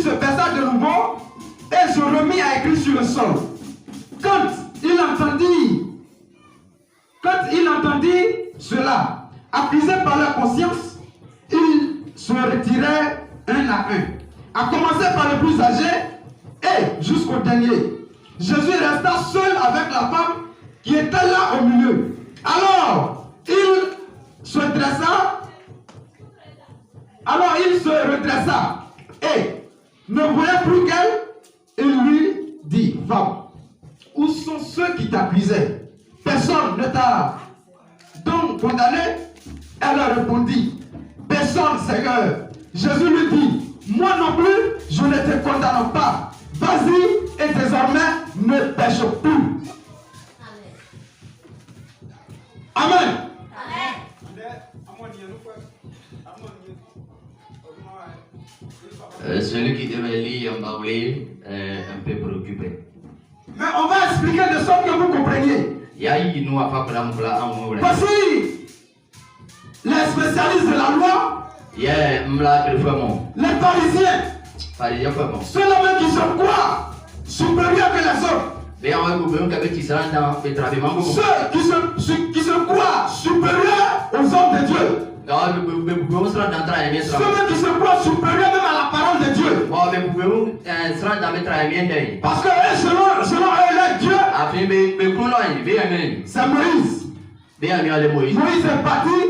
il se baissa de nouveau et se remit à écrire sur le sol. Quand il entendit cela, accusé par leur conscience, il se retirait un à un, à commencer par le plus âgé et jusqu'au dernier. Jésus resta seul avec la femme qui était là au milieu. Alors, il se redressa et, ne voyant plus qu'elle, il lui dit, femme, où sont ceux qui t'accusaient? Personne ne t'a donc condamné? Elle leur répondit, personne, Seigneur. Jésus lui dit, moi non plus, je ne te condamne pas. Vas-y et désormais ne pêche plus. Amen. Celui qui devait lire en baoulé est un peu préoccupé. Mais on va expliquer de sorte que vous compreniez. Voici les spécialistes de la loi, les pharisiens, ceux-là même qui sont quoi? Supérieurs que les autres. Ceux qui se croient supérieurs aux hommes de Dieu. Ceux qui se croient supérieurs même à la parole de Dieu. Parce que selon eux, leur Dieu, c'est Moïse. Moïse est parti.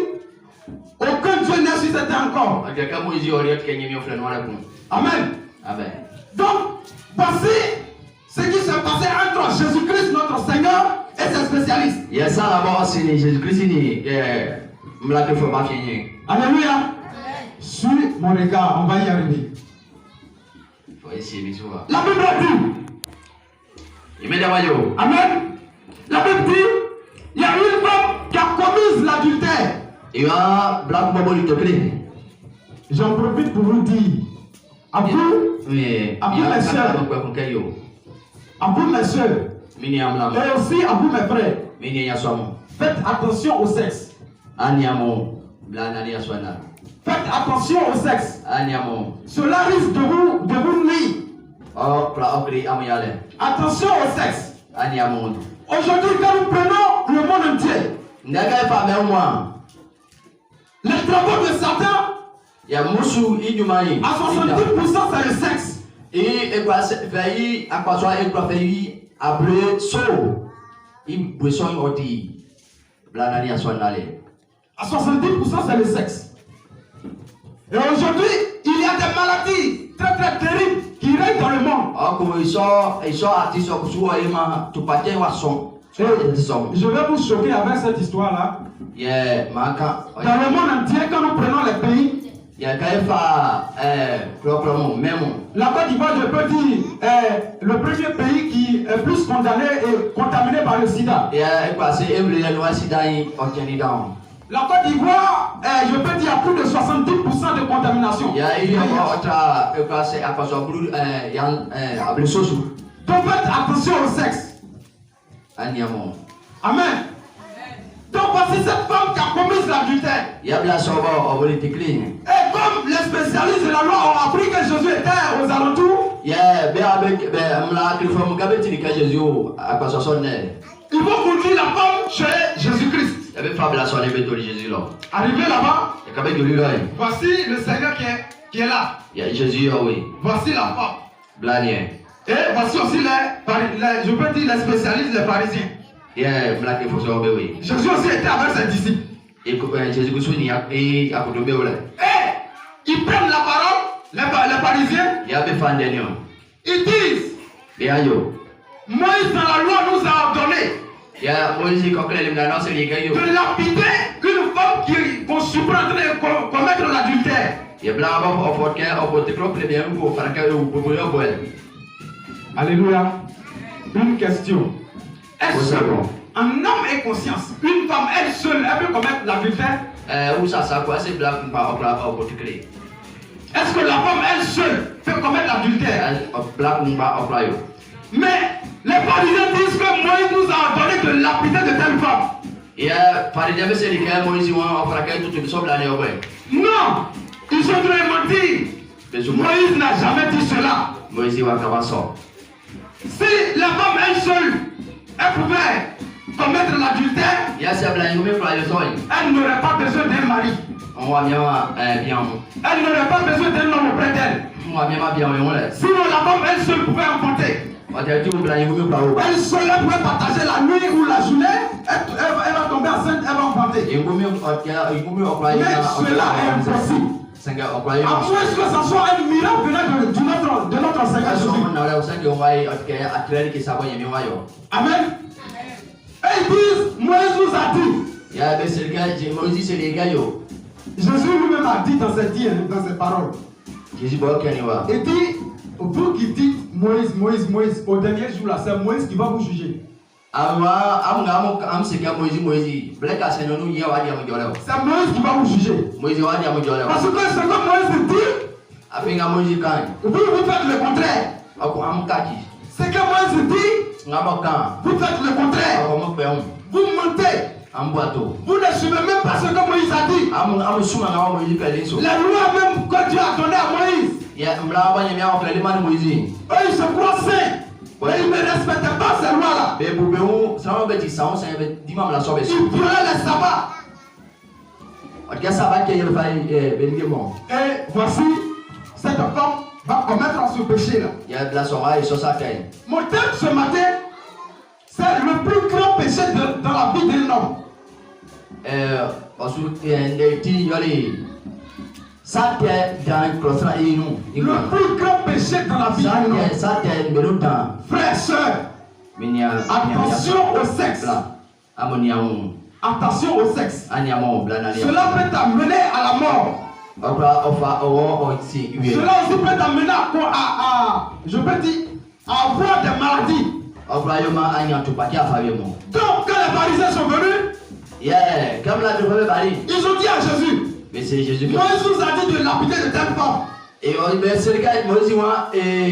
Aucun Dieu n'a suscité encore. Amen. Donc, voici ce qui se passait entre Jésus-Christ, notre Seigneur, et ses spécialistes. Alléluia. Suis mon regard, on va y arriver. La Bible dit. Amen. La Bible dit, il y a une femme qui a commis l'adultère. J'en profite pour vous dire, à vous mes soeurs, et aussi à vous mes frères, faites attention au sexe. Faites attention au sexe. Cela risque de vous nuire. Attention au sexe. Aujourd'hui, quand nous prenons le monde entier, les travaux de Satan, à 70% c'est le sexe. À 70% c'est le sexe. Et aujourd'hui, il y a des maladies très très terribles qui règnent dans le monde. Je vais vous choquer avec cette histoire-là. Dans le monde entier, quand nous prenons les pays, la Côte d'Ivoire, je peux dire, est le premier pays qui est plus condamné et contaminé par le sida. La Côte d'Ivoire, je peux dire, a plus de 70% de contamination. Donc faites attention au sexe. Amen. Donc voici cette femme qui a commis l'adultère. Et comme les spécialistes de la loi ont appris que Jésus était aux alentours, ils vont conduire la femme chez Jésus-Christ. Arrivé là-bas, voici le Seigneur qui est là. Voici la femme. Et voici aussi je peux dire les spécialistes, les pharisiens. Jésus aussi était avec ses disciples. Et ils prennent la parole, les pharisiens. Ils disent, Moïse dans la loi nous a ordonné de lapider qu'une femme qui conçut en train de commettre l'adultère. Alléluia. Une question. Est-ce qu'un homme ait conscience, une femme elle seule, elle peut commettre l'adultère? Est-ce que la femme elle seule peut commettre l'adultère? Mais les pharisiens disent que Moïse nous a ordonné de lapider de telle femme. Non, ils sont en train de mentir. Moïse n'a jamais dit cela. Moïse wa kabaso. Si la femme elle seule, elle pouvait commettre l'adultère, Ya se bla yume fra yo soy. elle n'aurait pas besoin d'un mari. On wa miama bien. Elle n'aurait pas besoin d'un homme auprès d'elle. On wa miama bien yo le. Sinon la femme elle seule pouvait enfanter. O te tu bla yume fra o. Elle seule elle pouvait partager la nuit ou la journée. Elle va tomber enceinte, elle va enfanter. Yingumi o kwa Mais cela est impossible. Senga o kwa yo. À moins que ce soit un miracle venant de notre Seigneur Jésus. On na le senga o wa o ke atreli ki sabo yemi wa yo. Amen. Et ils disent, Moïse nous a dit. Ya be serga Moïse se le gayo. Jésus lui-même a dit dans ses paroles. Jésus bo keni wa. Il dit, vous qui dites Moïse, Moïse, Moïse, au dernier jour là, c'est Moïse qui va vous juger. Awa am se ka Moïse black as no nu ya wa dia mo jole. C'est Moïse qui va vous juger. Moïse wa dia mo jole. Parce que ce que Moïse dit, Afinga Moïse kan. vous faites le contraire. Ako am kaki. Ce que Moïse dit, Ngaba kan. vous faites le contraire. Ako mo pe on. Vous mentez. Am boato. Vous ne suivez même pas ce que Moïse a dit. Am suma na Moïse pe le so. La loi même que Dieu a donnée à Moïse. Ya mla ba nyame a le man Moïse. Eux ils se croient saints. Mais ils ne respectent pas ces lois-là. Be bu be on sa be ti sa on sa be di mam la so be so. Ils violaient les sabbats. O dia sabat ke yel fay be ngemo. Et voici, cette femme va commettre ce péché-là. Ya de la soirée so sa kay. Mon thème ce matin, c'est le plus grand péché dans la vie d'un homme. Osu ndé ti yoli. Sa te dans crossra inu. Le plus grand péché dans la vie d'un homme. Sa te mbelu dan. Frères et sœurs, attention au sexe. Amonia on. Attention au sexe. Aniamo blana. Cela peut t'amener à la mort. Opa ofa o si uye. Cela aussi peut t'amener je peux dire, à avoir des maladies. Opa yoma anya tu paki afabe mo. Donc quand les pharisiens sont venus, Yeah, comme la de bari. ils ont dit à Jésus, Mais c'est Jésus. Moïse nous a dit de lapider de telle forme. Et on ben c'est le gars Moïse et